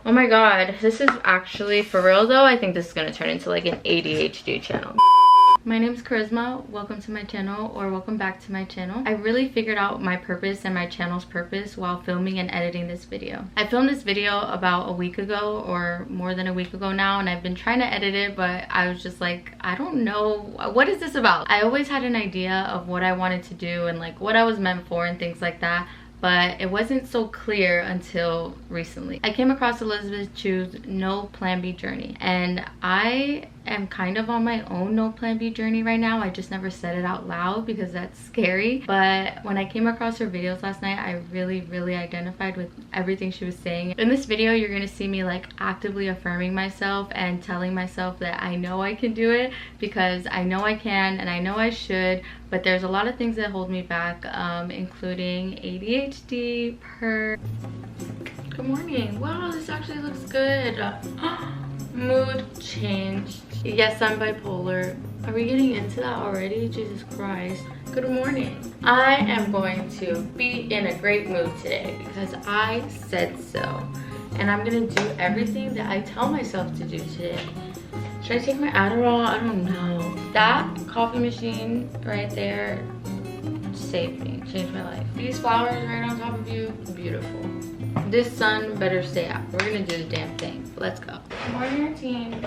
Oh my god, this is actually, for real though, I think this is gonna turn into like an ADHD channel. My name is Charisma. Welcome to my channel, or welcome back to my channel. I really figured out my purpose and my channel's purpose while filming and editing this video. I filmed this video about a week ago, or more than a week ago now, and I've been trying to edit it, but I was just like, I don't know, what is this about? I always had an idea of what I wanted to do and like what I was meant for and things like that, but it wasn't so clear until recently. I came across Elizabeth Chu's No Plan B journey, and I am kind of on my own no plan B journey right now. I just never said it out loud because that's scary, but when I came across her videos last night, I really identified with everything she was saying. In this video, you're gonna see me like actively affirming myself and telling myself that I know I can do it, because I know I can and I know I should, but there's a lot of things that hold me back, including ADHD. Good morning. Wow, this actually looks good. Mood changed. Yes, I'm bipolar. Are we getting into that already? Jesus Christ. Good morning. I am going to be in a great mood today because I said so. And I'm gonna do everything that I tell myself to do today. Should I take my Adderall? I don't know. That coffee machine right there saved me, changed my life. These flowers right on top of you, beautiful. This sun better stay out. We're gonna do the damn thing. Let's go. Morning routine.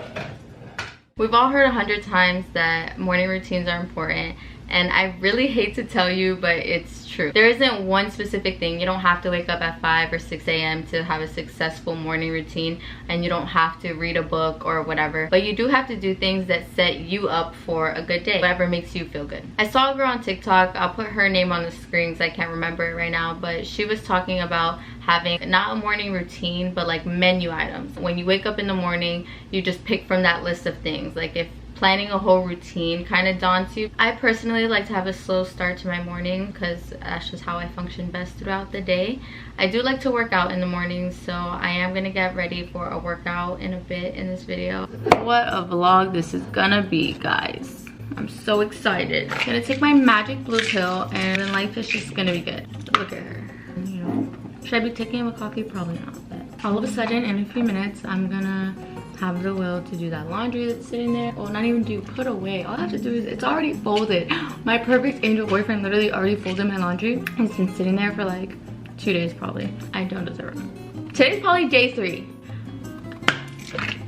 We've all heard 100 times that morning routines are important, and I really hate to tell you, but it's true. There isn't one specific thing. You don't have to wake up at 5 or 6 a.m. to have a successful morning routine, and you don't have to read a book or whatever, but you do have to do things that set you up for a good day, whatever makes you feel good. I saw a girl on TikTok, I'll put her name on the screen because I can't remember it right now, but she was talking about having not a morning routine, but like menu items. When you wake up in the morning, you just pick from that list of things. Like if planning a whole routine kind of daunts you, I personally like to have a slow start to my morning because that's just how I function best throughout the day. I do like to work out in the morning, so I am gonna get ready for a workout in a bit in this video. What a vlog this is gonna be, guys. I'm so excited. I'm gonna take my magic blue pill and then life is just gonna be good. Look at her, you know. Should I be taking a coffee? Probably not, but all of a sudden in a few minutes I'm gonna have the will to do that laundry that's sitting there. Well, not even do, put away. All I have to do is, it's already folded. My perfect angel boyfriend literally already folded my laundry. It's been sitting there for like 2 days probably. I don't deserve it. Today's probably day 3.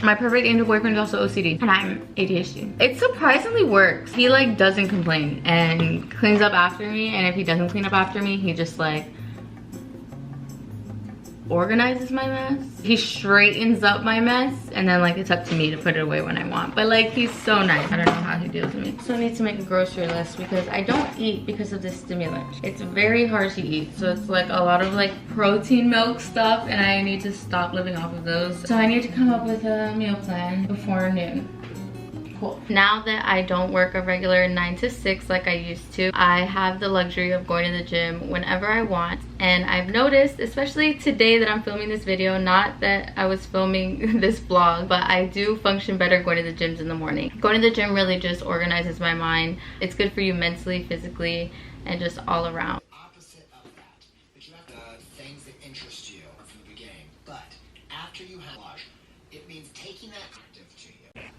My perfect angel boyfriend is also OCD and I'm ADHD. It surprisingly works. He like doesn't complain and cleans up after me, and if he doesn't clean up after me, he just like organizes my mess. He straightens up my mess, and then like it's up to me to put it away when I want. But like he's so nice. I don't know how he deals with me. So I need to make a grocery list because I don't eat because of this stimulant. It's very hard to eat, so it's like a lot of like protein milk stuff, and I need to stop living off of those. So I need to come up with a meal plan before noon. Cool. Now that I don't work a regular 9 to 6 like I used to, I have the luxury of going to the gym whenever I want. And I've noticed, especially today that I'm filming this video, not that I was filming this vlog, but I do function better going to the gyms in the morning. Going to the gym really just organizes my mind. It's good for you mentally, physically, and just all around. Opposite of that, but you have to things that interest you from the beginning. But after you have lunch, it means taking that active to you.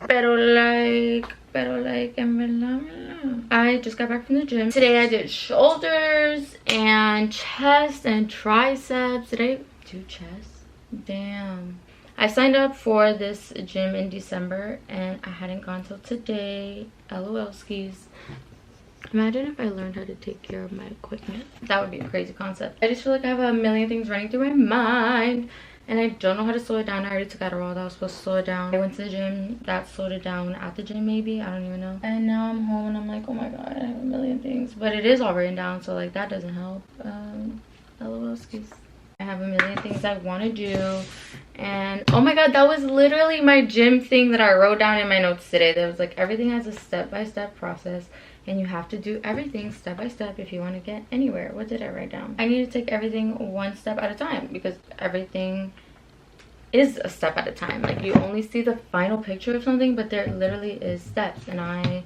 Pero like, en verdad, I just got back from the gym. Today I did shoulders and chest and triceps. Did I do chest? Damn. I signed up for this gym in December and I hadn't gone till today. LOL skis. Imagine if I learned how to take care of my equipment. That would be a crazy concept. I just feel like I have a million things running through my mind, and I don't know how to slow it down. I already took Adderall. That was supposed to slow it down. I went to the gym. That slowed it down at the gym maybe. I don't even know. And now I'm home and I'm like, oh my god, I have a million things. But it is all written down, so like that doesn't help. LOL skis. I have a million things I want to do. And oh my god, that was literally my gym thing that I wrote down in my notes today. There was like, everything has a step-by-step process, and you have to do everything step by step if you want to get anywhere. What did I write down? I need to take everything one step at a time, because everything is a step at a time. Like you only see the final picture of something, but there literally is steps, and I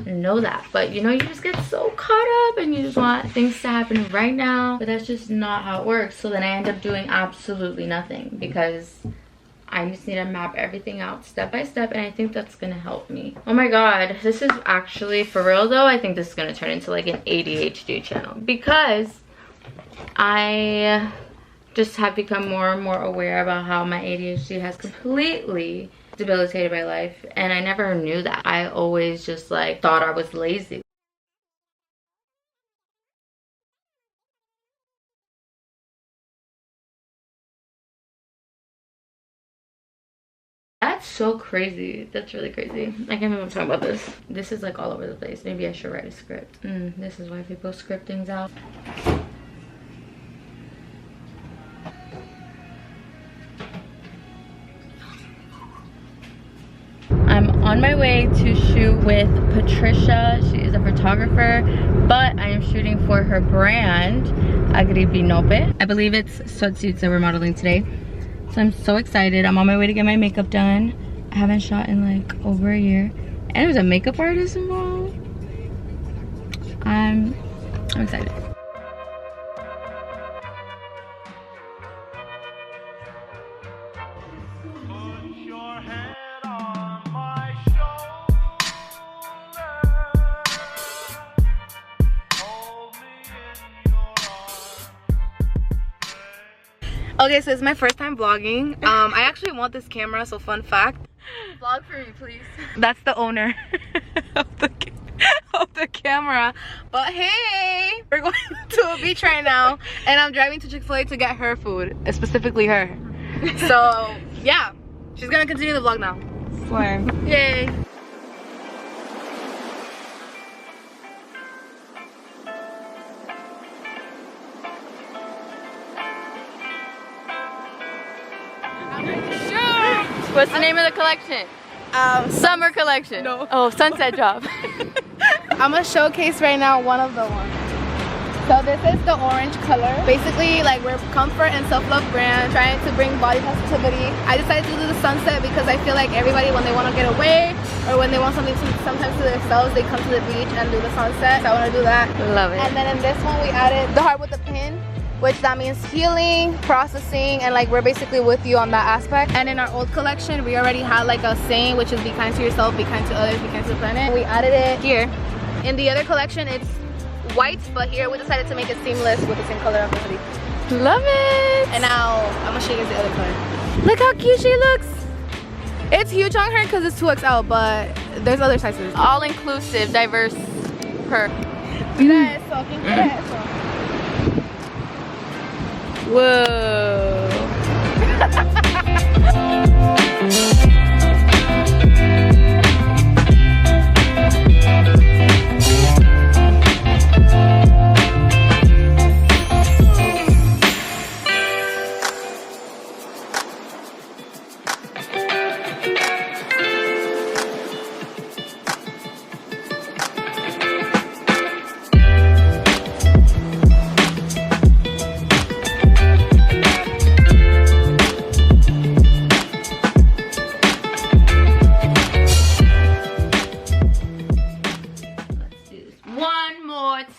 know that. But you know, you just get so caught up and you just want things to happen right now, but that's just not how it works. So then I end up doing absolutely nothing because I just need to map everything out step by step, and I think that's gonna help me. Oh my god, this is actually, for real though, I think this is gonna turn into like an ADHD channel, because I just have become more and more aware about how my ADHD has completely debilitated my life, and I never knew that. I always just like thought I was lazy. That's so crazy. That's really crazy. I can't even talk about this. This is like all over the place. Maybe I should write a script. This is why people script things out. I'm on my way to shoot with Patricia. She is a photographer, but I am shooting for her brand, Agripinope. I believe it's sweatsuits that we're modeling today. So I'm so excited. I'm on my way to get my makeup done. I haven't shot in like over a year. And there's a makeup artist involved. I'm excited. Okay, so it's my first time vlogging. I actually want this camera, so fun fact. Vlog for me, please. That's the owner of the camera. But hey, we're going to a beach right now, and I'm driving to Chick-fil-A to get her food, specifically her. So yeah, she's gonna continue the vlog now. Swear. Yay. What's the name of the collection? Summer collection. No. Oh, sunset job. I'm gonna showcase right now one of the ones. So this is the orange color. Basically, like, we're comfort and self-love brand trying to bring body positivity. I decided to do the sunset because I feel like everybody, when they want to get away or when they want something sometimes to themselves, they come to the beach and do the sunset. So I want to do that. Love it. And then in this one we added the heart with the pin, which that means healing, processing, and like we're basically with you on that aspect. And in our old collection, we already had like a saying, which is be kind to yourself, be kind to others, be kind to the planet. We added it here. In the other collection, it's white, but here we decided to make it seamless with the same color of the hoodie. Love it. And now I'm gonna show you guys the other color. Look how cute she looks. It's huge on her because it's 2XL, but there's other sizes. All inclusive, diverse per. Mira eso, ¿quién quiere eso? Whoa.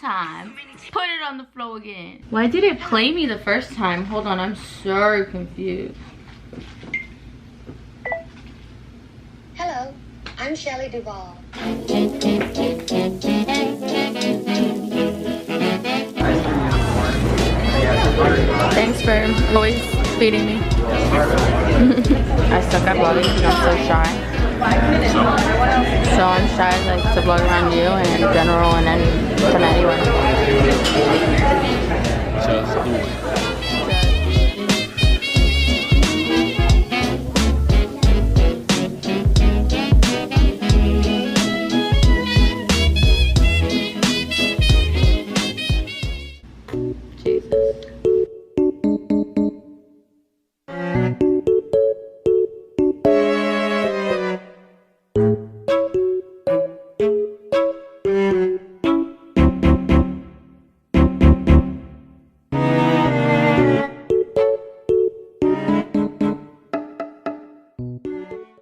Time. Put it on the floor again. Why did it play me the first time? Hold on, I'm so confused. Hello, I'm Shelley Duvall. Thanks for always feeding me. I suck at vlogging because I'm so shy. So I'm shy like to vlog around you and in general and then to anyone. Just do it.